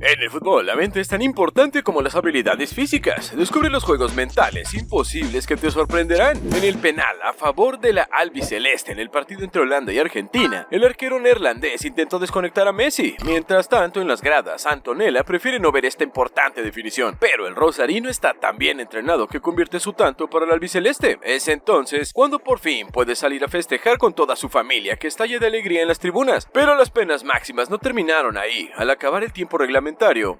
En el fútbol, la mente es tan importante como las habilidades físicas. Descubre los juegos mentales imposibles que te sorprenderán. En el penal a favor de la albiceleste en el partido entre Holanda y Argentina, el arquero neerlandés intentó desconectar a Messi. Mientras tanto, en las gradas, Antonella prefiere no ver esta importante definición. Pero el rosarino está tan bien entrenado que convierte su tanto para el albiceleste. Es entonces cuando por fin puede salir a festejar con toda su familia, que estalla de alegría en las tribunas. Pero las penas máximas no terminaron ahí. Al acabar el tiempo reglamentario,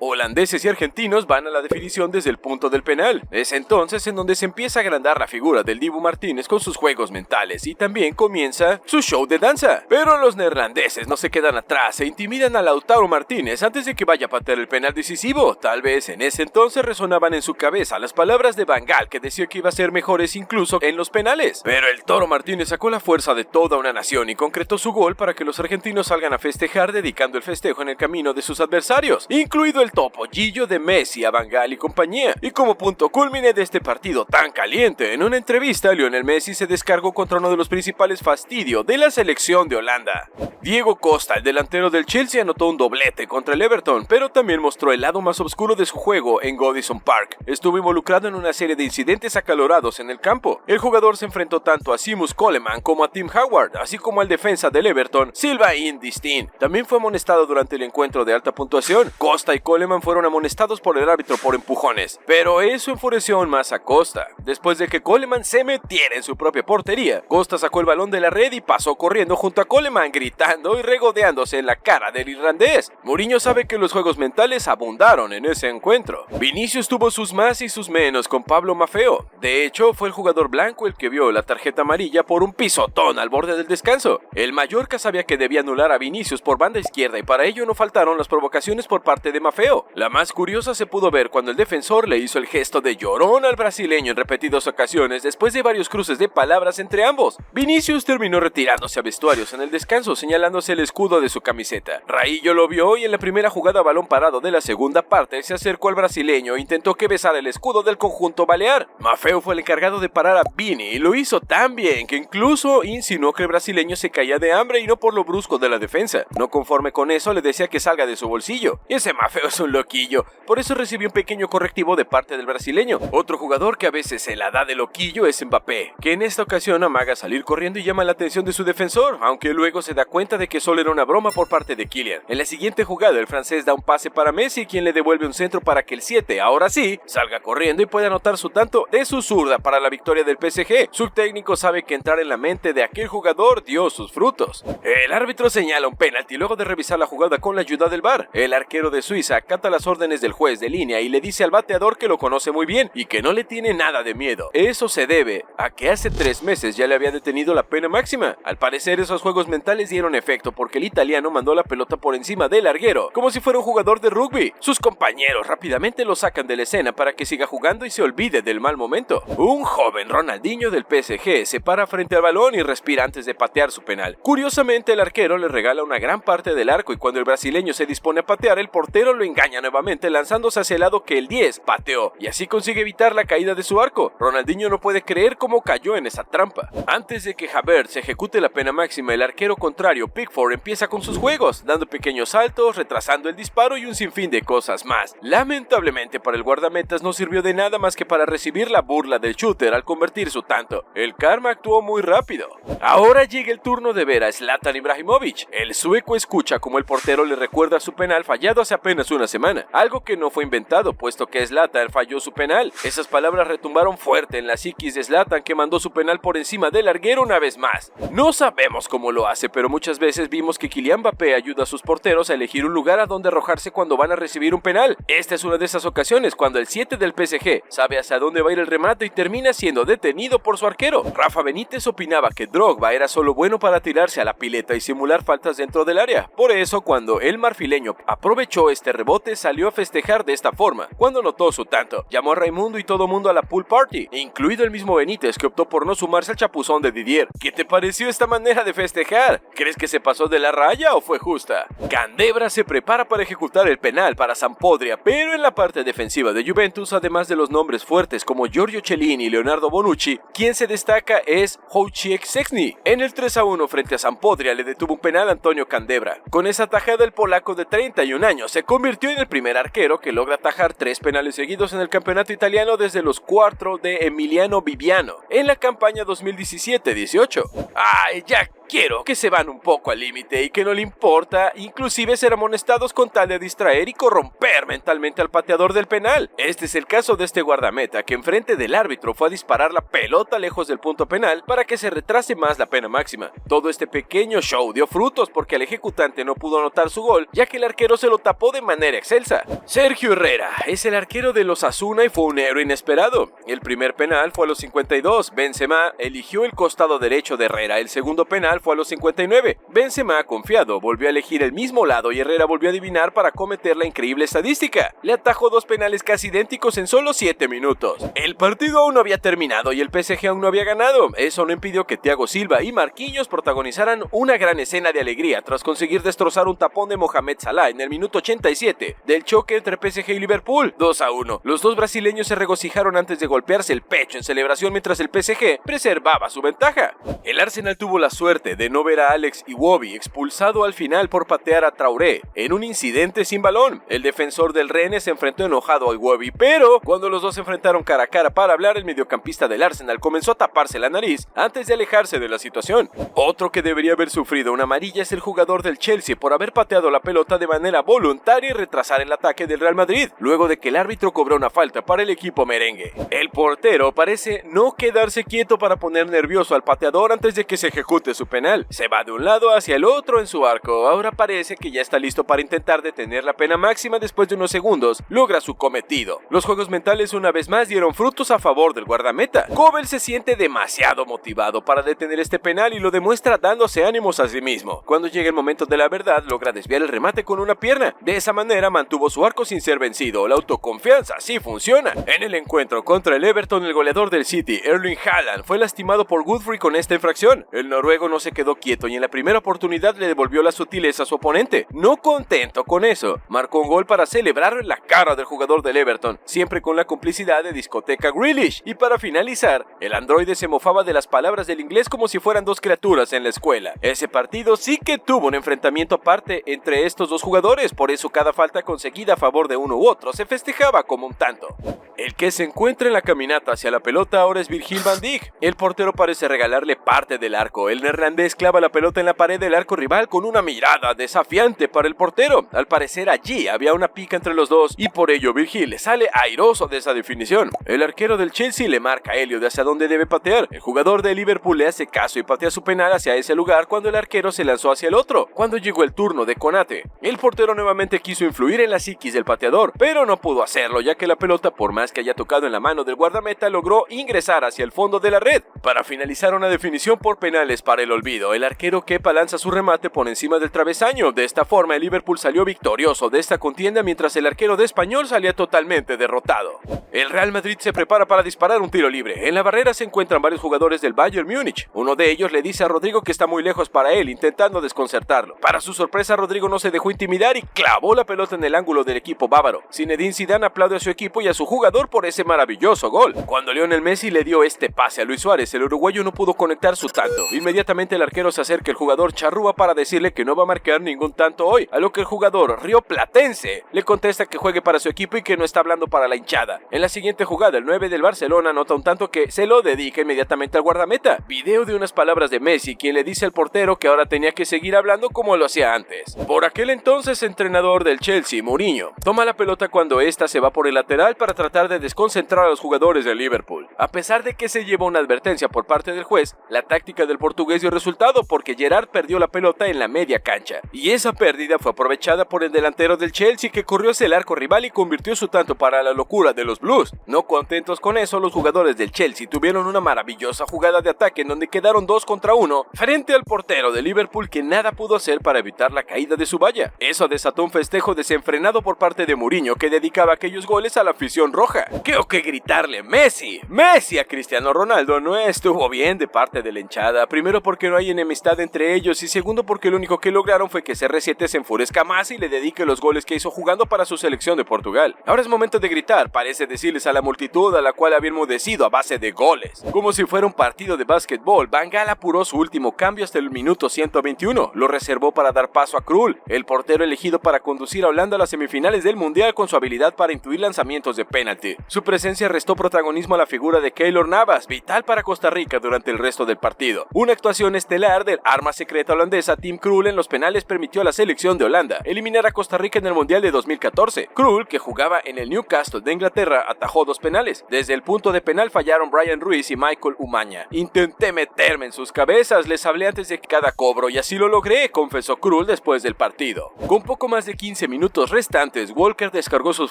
holandeses y argentinos van a la definición desde el punto del penal. Es entonces en donde se empieza a agrandar la figura del Dibu Martínez con sus juegos mentales y también comienza su show de danza. Pero los neerlandeses no se quedan atrás e intimidan a Lautaro Martínez antes de que vaya a patear el penal decisivo. Tal vez en ese entonces resonaban en su cabeza las palabras de Van Gaal, que decía que iba a ser mejores incluso en los penales. Pero el Toro Martínez sacó la fuerza de toda una nación y concretó su gol para que los argentinos salgan a festejar, dedicando el festejo en el camino de sus adversarios, incluido el topollillo de Messi a Van Gaal y compañía. Y como punto culmine de este partido tan caliente, en una entrevista, Lionel Messi se descargó contra uno de los principales fastidios de la selección de Holanda. Diego Costa, el delantero del Chelsea, anotó un doblete contra el Everton, pero también mostró el lado más oscuro de su juego en Goodison Park. Estuvo involucrado en una serie de incidentes acalorados en el campo. El jugador se enfrentó tanto a Seamus Coleman como a Tim Howard, así como al defensa del Everton, Sylvain Distin. También fue amonestado durante el encuentro de alta puntuación. Costa y Coleman fueron amonestados por el árbitro por empujones, pero eso enfureció aún más a Costa. Después de que Coleman se metiera en su propia portería, Costa sacó el balón de la red y pasó corriendo junto a Coleman, gritando y regodeándose en la cara del irlandés. Mourinho sabe que los juegos mentales abundaron en ese encuentro. Vinicius tuvo sus más y sus menos con Pablo Maffeo. De hecho, fue el jugador blanco el que vio la tarjeta amarilla por un pisotón al borde del descanso. El Mallorca sabía que debía anular a Vinicius por banda izquierda y para ello no faltaron las provocaciones por parte de Maffeo. La más curiosa se pudo ver cuando el defensor le hizo el gesto de llorón al brasileño en repetidas ocasiones después de varios cruces de palabras entre ambos. Vinicius terminó retirándose a vestuarios en el descanso, señalándose el escudo de su camiseta. Raillo lo vio y en la primera jugada a balón parado de la segunda parte se acercó al brasileño e intentó que besara el escudo del conjunto balear. Maffeo fue el encargado de parar a Vini y lo hizo tan bien que incluso insinuó que el brasileño se caía de hambre y no por lo brusco de la defensa. No conforme con eso, le decía que salga de su bolsillo. Y ese Maffeo es un loquillo, por eso recibió un pequeño correctivo de parte del brasileño. Otro jugador que a veces se la da de loquillo es Mbappé, que en esta ocasión amaga salir corriendo y llama la atención de su defensor, aunque luego se da cuenta de que solo era una broma por parte de Kylian. En la siguiente jugada, el francés da un pase para Messi, quien le devuelve un centro para que el 7, ahora sí, salga corriendo y pueda anotar su tanto de su zurda para la victoria del PSG. Su técnico sabe que entrar en la mente de aquel jugador dio sus frutos. El árbitro señala un penalti luego de revisar la jugada con la ayuda del VAR. El arquero de Suiza acata las órdenes del juez de línea y le dice al bateador que lo conoce muy bien y que no le tiene nada de miedo. Eso se debe a que hace 3 meses ya le había detenido la pena máxima. Al parecer esos juegos mentales dieron efecto porque el italiano mandó la pelota por encima del larguero, como si fuera un jugador de rugby. Sus compañeros rápidamente lo sacan de la escena para que siga jugando y se olvide del mal momento. Un joven Ronaldinho del PSG se para frente al balón y respira antes de patear su penal. Curiosamente, el arquero le regala una gran parte del arco y cuando el brasileño se dispone a patear, el portero lo engaña nuevamente lanzándose hacia el lado que el 10 pateó y así consigue evitar la caída de su arco. Ronaldinho no puede creer cómo cayó en esa trampa. Antes de que Havertz ejecute la pena máxima, el arquero contrario, Pickford, empieza con sus juegos, dando pequeños saltos, retrasando el disparo y un sinfín de cosas más. Lamentablemente para el guardametas no sirvió de nada más que para recibir la burla del shooter al convertir su tanto. El karma actuó muy rápido. Ahora llega el turno de ver a Zlatan Ibrahimovic. El sueco escucha como el portero le recuerda su penal fallado hace apenas una semana, algo que no fue inventado puesto que Zlatan falló su penal. Esas palabras retumbaron fuerte en la psiquis de Zlatan, que mandó su penal por encima del larguero una vez más. No sabemos cómo lo hace, pero muchas veces vimos que Kylian Mbappé ayuda a sus porteros a elegir un lugar a donde arrojarse cuando van a recibir un penal. Esta es una de esas ocasiones cuando el 7 del PSG sabe hacia dónde va a ir el remate y termina siendo detenido por su arquero. Rafa Benítez opinaba que Drogba era solo bueno para tirarse a la pileta y simular faltas dentro del área. Por eso, cuando el marfileño aprovechó este rebote, salió a festejar de esta forma. Cuando notó su tanto, llamó a Raimundo y todo mundo a la pool party, incluido el mismo Benítez, que optó por no sumarse al chapuzón de Didier. ¿Qué te pareció esta manera de festejar? ¿Crees que se pasó de la raya o fue justa? Candebra se prepara para ejecutar el penal para Sampdoria, pero en la parte defensiva de Juventus, además de los nombres fuertes como Giorgio Chiellini y Leonardo Bonucci, quien se destaca es Wojciech Szczesny. En el 3-1 frente a Sampdoria le detuvo un penal a Antonio Candebra. Con esa tajada, el polaco de 31 años Mourinho se convirtió en el primer arquero que logra atajar 3 penales seguidos en el campeonato italiano desde los 4 de Emiliano Viviano en la campaña 2017-18. ¡Ay, ya quiero que se van un poco al límite y que no le importa inclusive ser amonestados con tal de distraer y corromper mentalmente al pateador del penal! Este es el caso de este guardameta que enfrente del árbitro fue a disparar la pelota lejos del punto penal para que se retrase más la pena máxima. Todo este pequeño show dio frutos porque el ejecutante no pudo anotar su gol, ya que el arquero se lo tapó de manera excelsa. Sergio Herrera es el arquero de los Osasuna y fue un héroe inesperado. El primer penal fue a los 52, Benzema eligió el costado derecho de Herrera, el segundo penal fue a los 59. Benzema, confiado, volvió a elegir el mismo lado y Herrera volvió a adivinar para cometer la increíble estadística. Le atajó 2 penales casi idénticos en solo 7 minutos. El partido aún no había terminado y el PSG aún no había ganado. Eso no impidió que Thiago Silva y Marquinhos protagonizaran una gran escena de alegría tras conseguir destrozar un tapón de Mohamed Salah en el minuto 87 del choque entre PSG y Liverpool, 2-1. Los dos brasileños se regocijaron antes de golpearse el pecho en celebración mientras el PSG preservaba su ventaja. El Arsenal tuvo la suerte de no ver a Alex Iwobi expulsado al final por patear a Traoré en un incidente sin balón. El defensor del Rennes se enfrentó enojado a Iwobi, pero cuando los dos se enfrentaron cara a cara para hablar, el mediocampista del Arsenal comenzó a taparse la nariz antes de alejarse de la situación. Otro que debería haber sufrido una amarilla es el jugador del Chelsea por haber pateado la pelota de manera voluntaria y retrasar el ataque del Real Madrid, luego de que el árbitro cobró una falta para el equipo merengue. El portero parece no quedarse quieto para poner nervioso al pateador antes de que se ejecute su penal. Se va de un lado hacia el otro en su arco. Ahora parece que ya está listo para intentar detener la pena máxima. Después de unos segundos logra su cometido. Los juegos mentales una vez más dieron frutos a favor del guardameta. Kobel se siente demasiado motivado para detener este penal y lo demuestra dándose ánimos a sí mismo. Cuando llega el momento de la verdad, logra desviar el remate con una pierna. De esa manera mantuvo su arco sin ser vencido. La autoconfianza sí funciona. En el encuentro contra el Everton, el goleador del City, Erling Haaland, fue lastimado por Godfrey con esta infracción. El noruego no se quedó quieto y en la primera oportunidad le devolvió la sutileza a su oponente. No contento con eso, marcó un gol para celebrarlo en la cara del jugador del Everton, siempre con la complicidad de discoteca Grealish. Y para finalizar, el androide se mofaba de las palabras del inglés como si fueran dos criaturas en la escuela. Ese partido sí que tuvo un enfrentamiento aparte entre estos dos jugadores, por eso cada falta conseguida a favor de uno u otro se festejaba como un tanto. El que se encuentra en la caminata hacia la pelota ahora es Virgil van Dijk. El portero parece regalarle parte del arco. El neerlandés clava la pelota en la pared del arco rival con una mirada desafiante para el portero. Al parecer allí había una pica entre los dos y por ello Virgil sale airoso de esa definición. El arquero del Chelsea le marca a Elliot hacia dónde debe patear. El jugador de Liverpool le hace caso y patea su penal hacia ese lugar cuando el arquero se lanzó hacia el otro. Cuando llegó el turno de Konate, el portero nuevamente quiso influir en la psiquis del pateador, pero no pudo hacerlo ya que la pelota, por más que haya tocado en la mano del guardameta, logró ingresar hacia el fondo de la red. Para finalizar, una definición por penales para el olvido. El arquero Kepa lanza su remate por encima del travesaño. De esta forma el Liverpool salió victorioso de esta contienda mientras el arquero de Español salía totalmente derrotado. El Real Madrid se prepara para disparar un tiro libre. En la barrera se encuentran varios jugadores del Bayern Múnich. Uno de ellos le dice a Rodrigo que está muy lejos para él, intentando desconcertarlo. Para su sorpresa, Rodrigo no se dejó intimidar y clavó la pelota en el ángulo del equipo bávaro. Zinedine Zidane aplaude a su equipo y a su jugador por ese maravilloso gol. Cuando Lionel Messi le dio este pase a Luis Suárez, el uruguayo no pudo conectar su tanto. Inmediatamente el arquero se acerca al jugador charrúa para decirle que no va a marcar ningún tanto hoy, a lo que el jugador rioplatense le contesta que juegue para su equipo y que no está hablando para la hinchada. En la siguiente jugada, el 9 del Barcelona anota un tanto que se lo dedica inmediatamente al guardameta. Video de unas palabras de Messi, quien le dice al portero que ahora tenía que seguir hablando como lo hacía antes. Por aquel entonces, entrenador del Chelsea, Mourinho, toma la pelota cuando esta se va por el lateral para tratar de desconcentrar a los jugadores de Liverpool. A pesar de que se llevó una advertencia por parte del juez, la táctica del portugués dio resultado porque Gerrard perdió la pelota en la media cancha. Y esa pérdida fue aprovechada por el delantero del Chelsea, que corrió hacia el arco rival y convirtió su tanto para la locura de los Blues. No contentos con eso, los jugadores del Chelsea tuvieron una maravillosa jugada de ataque en donde quedaron 2 contra 1 frente al portero de Liverpool, que nada pudo hacer para evitar la caída de su valla. Eso desató un festejo desenfrenado por parte de Mourinho, que dedicaba aquellos goles a la afición roja. ¿Qué o qué gritarle Messi? ¡Messi! A Cristiano Ronaldo no estuvo bien de parte de la hinchada. Primero porque porque no hay enemistad entre ellos y segundo porque lo único que lograron fue que CR7 se enfurezca más y le dedique los goles que hizo jugando para su selección de Portugal. Ahora es momento de gritar, parece decirles a la multitud a la cual había enmudecido a base de goles. Como si fuera un partido de básquetbol, Van Gaal apuró su último cambio hasta el minuto 121, lo reservó para dar paso a Krul, el portero elegido para conducir a Holanda a las semifinales del Mundial con su habilidad para intuir lanzamientos de penalti. Su presencia restó protagonismo a la figura de Keylor Navas, vital para Costa Rica durante el resto del partido. Una actuación estelar del arma secreta holandesa Tim Krul en los penales permitió a la selección de Holanda eliminar a Costa Rica en el Mundial de 2014. Krul, que jugaba en el Newcastle de Inglaterra, atajó 2 penales. Desde el punto de penal fallaron Brian Ruiz y Michael Umaña. Intenté meterme en sus cabezas, les hablé antes de cada cobro y así lo logré, confesó Krul después del partido. Con poco más de 15 minutos restantes, Walker descargó sus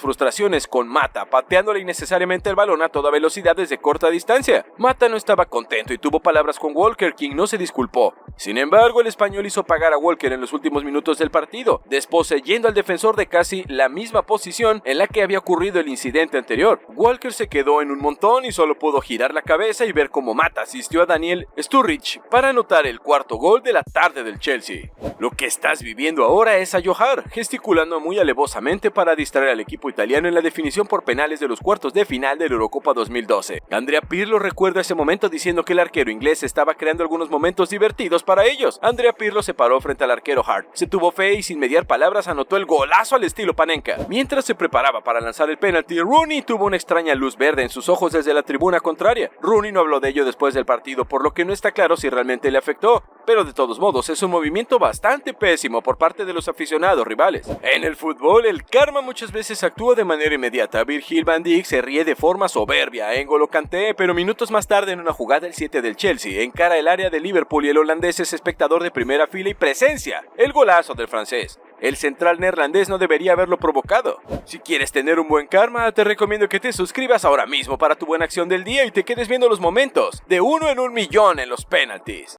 frustraciones con Mata, pateándole innecesariamente el balón a toda velocidad desde corta distancia. Mata no estaba contento y tuvo palabras con Walker, quien no se disculpó. Sin embargo, el español hizo pagar a Walker en los últimos minutos del partido, desposeyendo al defensor de casi la misma posición en la que había ocurrido el incidente anterior. Walker se quedó en un montón y solo pudo girar la cabeza y ver cómo Mata asistió a Daniel Sturridge para anotar el cuarto gol de la tarde del Chelsea. Lo que estás viviendo ahora es a Johar, gesticulando muy alevosamente para distraer al equipo italiano en la definición por penales de los cuartos de final de la Eurocopa 2012. Andrea Pirlo recuerda ese momento diciendo que el arquero inglés estaba creando algunos momentos divertidos para ellos. Andrea Pirlo se paró frente al arquero Hart, se tuvo fe y sin mediar palabras anotó el golazo al estilo Panenka. Mientras se preparaba para lanzar el penalti, Rooney tuvo una extraña luz verde en sus ojos desde la tribuna contraria. Rooney no habló de ello después del partido, por lo que no está claro si realmente le afectó, pero de todos modos es un movimiento bastante pésimo por parte de los aficionados rivales. En el fútbol, el karma muchas veces actúa de manera inmediata. Virgil van Dijk se ríe de forma soberbia a N'Golo Kanté, pero minutos más tarde en una jugada el 7 del Chelsea encara el área de Liverpool y el holandés es espectador de primera fila y presencia el golazo del francés. El central neerlandés no debería haberlo provocado. Si quieres tener un buen karma, te recomiendo que te suscribas ahora mismo para tu buena acción del día y te quedes viendo los momentos de 1 en 1 millón en los penaltis.